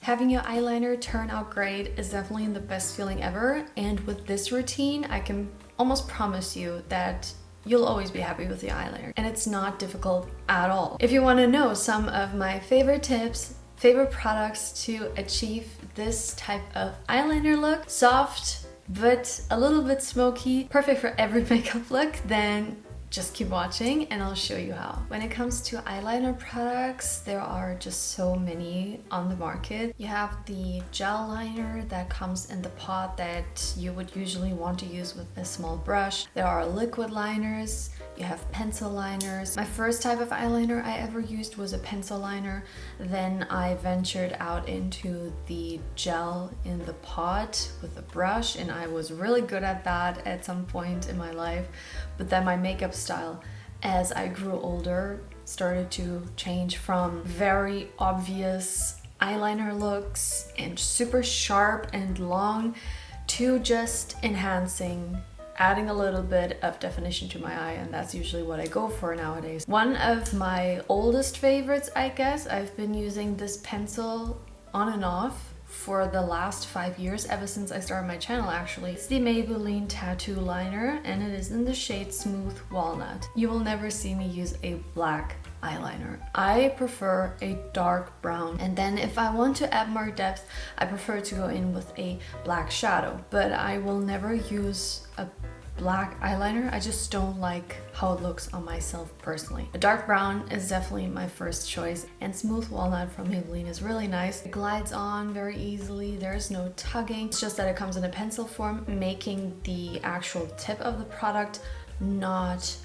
Having your eyeliner turn out great is definitely the best feeling ever, and with this routine I can almost promise you that you'll always be happy with the eyeliner, and it's not difficult at all. If you want to know some of my favorite tips, favorite products to achieve this type of eyeliner look, soft but a little bit smoky, perfect for every makeup look, then just keep watching and I'll show you how. When it comes to eyeliner products, there are just so many on the market. You have the gel liner that comes in the pot that you would usually want to use with a small brush. There are liquid liners, you have pencil liners. My first type of eyeliner I ever used was a pencil liner. Then I ventured out into the gel in the pot with a brush, and I was really good at that at some point in my life. But then my makeup style, as I grew older, started to change from very obvious eyeliner looks and super sharp and long to just enhancing, adding a little bit of definition to my eye, and that's usually what I go for nowadays. One of my oldest favorites, I guess, I've been using this pencil on and off for the last 5 years, ever since I started my channel actually. It's the Maybelline Tattoo Liner, and it is in the shade Smooth Walnut. You will never see me use a black eyeliner. I prefer a dark brown, and then if I want to add more depth, I prefer to go in with a black shadow, but I will never use a black eyeliner. I just don't like how it looks on myself personally. A dark brown is definitely my first choice, and Smooth Walnut from Maybelline is really nice. It glides on very easily, there's no tugging. It's just that it comes in a pencil form, making the actual tip of the product not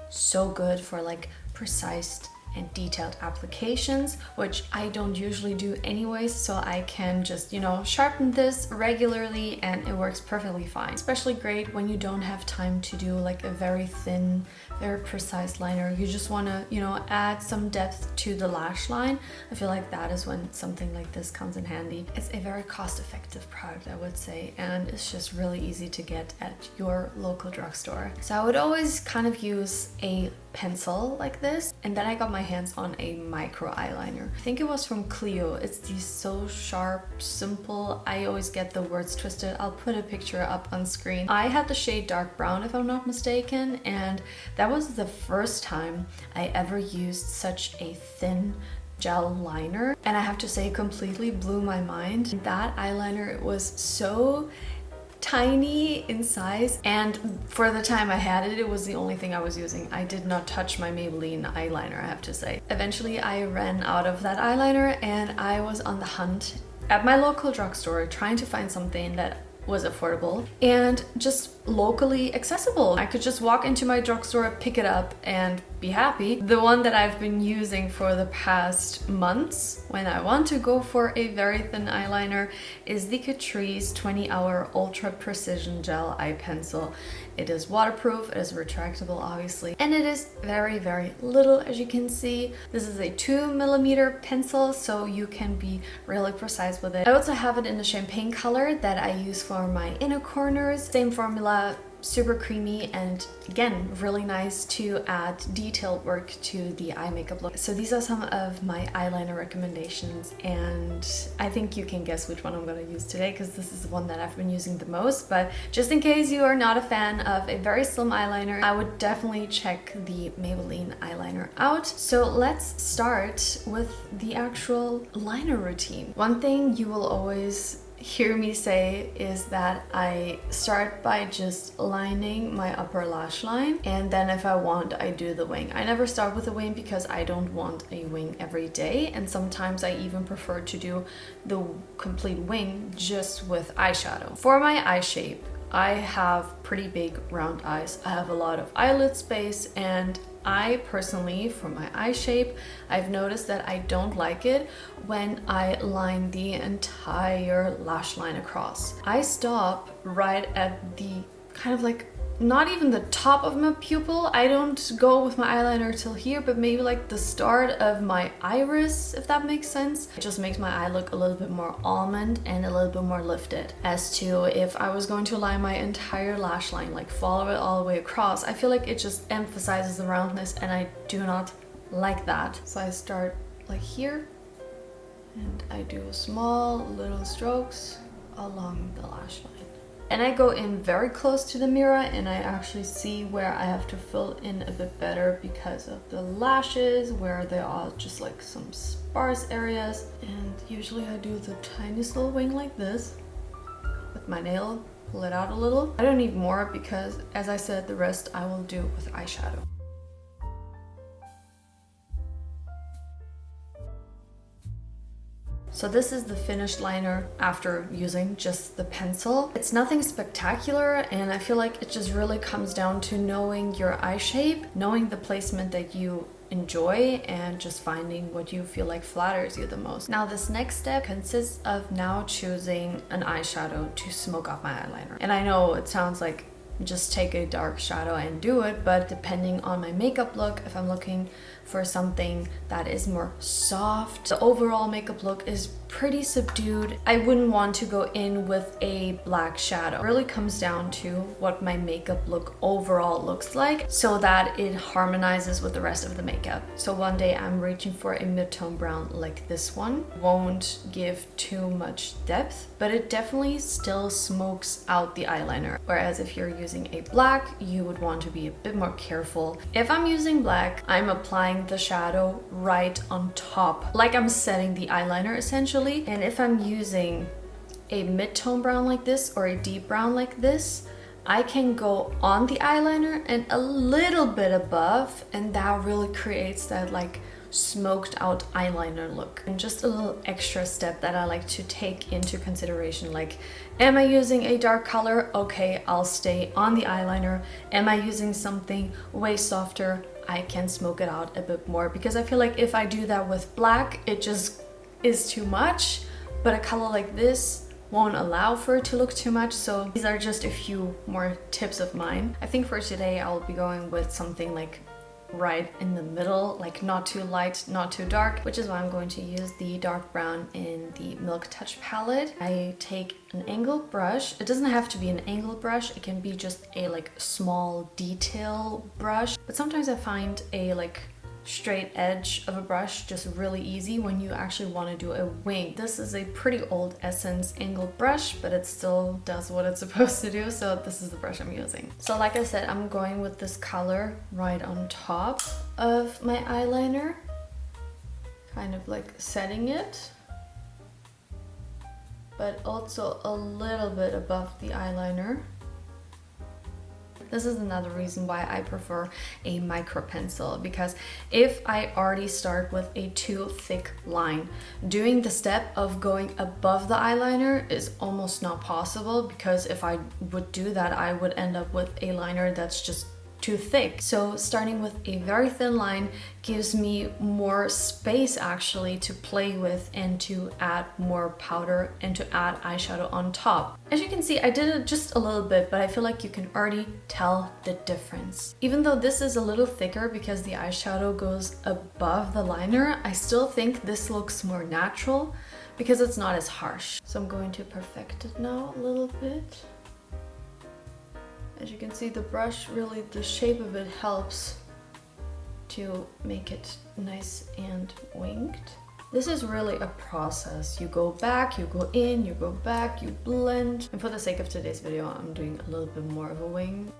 so good for like precise and detailed applications, which I don't usually do anyways, so I can just, you know, sharpen this regularly and it works perfectly fine. Especially great when you don't have time to do like a very thin, very precise liner. You just want to, you know, add some depth to the lash line. I feel like that is when something like this comes in handy. It's a very cost-effective product, I would say, and it's just really easy to get at your local drugstore. So I would always kind of use a pencil like this, and then I got my hands on a micro eyeliner. I think it was from Clio. It's the So Sharp Simple. I always get the words twisted. I'll put a picture up on screen. I had the shade dark brown if I'm not mistaken, and that was the first time I ever used such a thin gel liner, and I have to say it completely blew my mind. That eyeliner, it was so tiny in size, and for the time I had it, it was the only thing I was using. I did not touch my Maybelline eyeliner, I have to say. Eventually I ran out of that eyeliner and I was on the hunt at my local drugstore trying to find something that was affordable and just locally accessible. I could just walk into my drugstore, pick it up, and be happy. The one that I've been using for the past months when I want to go for a very thin eyeliner is the Catrice 20-Hour Ultra Precision Gel Eye Pencil. It is waterproof, it is retractable obviously, and it is very, very little, as you can see. This is a 2mm pencil, so you can be really precise with it. I also have it in the champagne color that I use for my inner corners. Same formula, super creamy, and again, really nice to add detailed work to the eye makeup look. So these are some of my eyeliner recommendations, and I think you can guess which one I'm going to use today because this is the one that I've been using the most. But just in case you are not a fan of a very slim eyeliner, I would definitely check the Maybelline eyeliner out. So let's start with the actual liner routine. One thing you will always hear me say is that I start by just lining my upper lash line, and then if I want, I do the wing. I never start with a wing because I don't want a wing every day, and sometimes I even prefer to do the complete wing just with eyeshadow. For my eye shape, I have pretty big round eyes. I have a lot of eyelid space, and I personally, for my eye shape, I've noticed that I don't like it when I line the entire lash line across. I stop right at the kind of like, not even the top of my pupil. I don't go with my eyeliner till here, but maybe like the start of my iris, if that makes sense. It just makes my eye look a little bit more almond and a little bit more lifted. As to if I was going to line my entire lash line, like follow it all the way across, I feel like it just emphasizes the roundness, and I do not like that. So I start like here, And I do small little strokes along the lash line. And I go in very close to the mirror and I actually see where I have to fill in a bit better because of the lashes, where there are just like some sparse areas. And usually I do the tiniest little wing like this with my nail, pull it out a little. I don't need more because, as I said, the rest I will do with eyeshadow. So this is the finished liner after using just the pencil. It's nothing spectacular, and I feel like it just really comes down to knowing your eye shape, knowing the placement that you enjoy, and just finding what you feel like flatters you the most. Now this next step consists of now choosing an eyeshadow to smoke out my eyeliner. And I know it sounds like just take a dark shadow and do it, but depending on my makeup look, if I'm looking for something that is more soft, the overall makeup look is pretty subdued, I wouldn't want to go in with a black shadow. It really comes down to what my makeup look overall looks like so that it harmonizes with the rest of the makeup. So one day I'm reaching for a mid-tone brown like this one. Won't give too much depth, but it definitely still smokes out the eyeliner. Whereas if you're using a black, you would want to be a bit more careful. If I'm using black, I'm applying the shadow right on top, like I'm setting the eyeliner essentially. And if I'm using a mid-tone brown like this or a deep brown like this, I can go on the eyeliner and a little bit above, and that really creates that like smoked out eyeliner look. And just a little extra step that I like to take into consideration, like, am I using a dark color? Okay, I'll stay on the eyeliner. Am I using something way softer? I can smoke it out a bit more, because I feel like if I do that with black, it just is too much, but a color like this won't allow for it to look too much. So these are just a few more tips of mine. I think for today I'll be going with something like right in the middle, like not too light, not too dark, which is why I'm going to use the dark brown in the Milk Touch palette. I take an angled brush. It doesn't have to be an angled brush, it can be just a like small detail brush, but sometimes I find a like straight edge of a brush just really easy when you actually want to do a wing. This is a pretty old Essence angled brush, but it still does what it's supposed to do, so this is the brush I'm using. So like I said, I'm going with this color right on top of my eyeliner, kind of like setting it, but also a little bit above the eyeliner. This is another reason why I prefer a micro pencil, because if I already start with a too thick line, doing the step of going above the eyeliner is almost not possible, because if I would do that, I would end up with a liner that's just too thick. So starting with a very thin line gives me more space actually to play with and to add more powder and to add eyeshadow on top. As you can see, I did it just a little bit, but I feel like you can already tell the difference. Even though this is a little thicker because the eyeshadow goes above the liner, I still think this looks more natural because it's not as harsh. So I'm going to perfect it now a little bit. As you can see, the brush, really the shape of it helps to make it nice and winged. This is really a process. You go back, you go in, you go back, you blend. And for the sake of today's video, I'm doing a little bit more of a wing.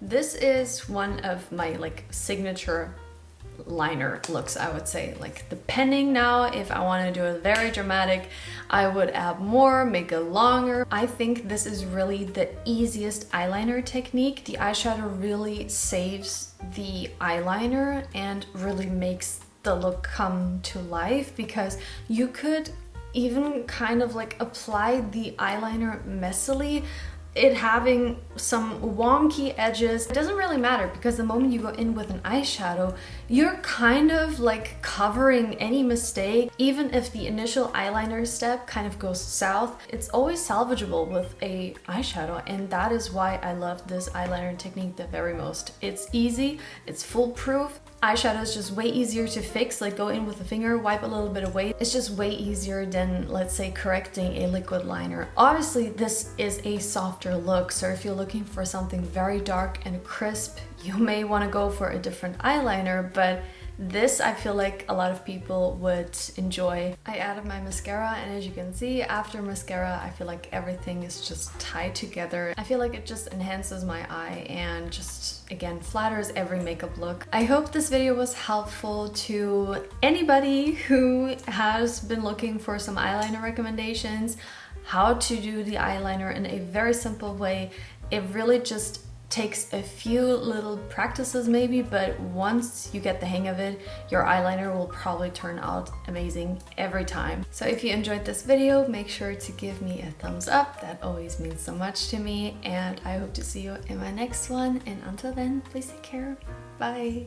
This is one of my like signature liner looks, I would say. Like depending now, if I want to do it very dramatic, I would add more, make it longer. I think this is really the easiest eyeliner technique. The eyeshadow really saves the eyeliner and really makes the look come to life, because you could even kind of like apply the eyeliner messily, it having some wonky edges. It doesn't really matter, because the moment you go in with an eyeshadow, you're kind of like covering any mistake. Even if the initial eyeliner step kind of goes south, it's always salvageable with a eyeshadow, and that is why I love this eyeliner technique the very most. It's easy, it's foolproof, Eyeshadow is just way easier to fix, like go in with a finger, wipe a little bit away. It's just way easier than, let's say, correcting a liquid liner. Obviously, this is a softer look, so if you're looking for something very dark and crisp, you may want to go for a different eyeliner, but this I feel like a lot of people would enjoy. I added my mascara, and as you can see, after mascara, I feel like everything is just tied together. I feel like it just enhances my eye and just, again, flatters every makeup look. I hope this video was helpful to anybody who has been looking for some eyeliner recommendations, how to do the eyeliner in a very simple way. It really just takes a few little practices maybe, but once you get the hang of it, your eyeliner will probably turn out amazing every time. So if you enjoyed this video, make sure to give me a thumbs up. That always means so much to me, and I hope to see you in my next one. And until then, please take care. Bye.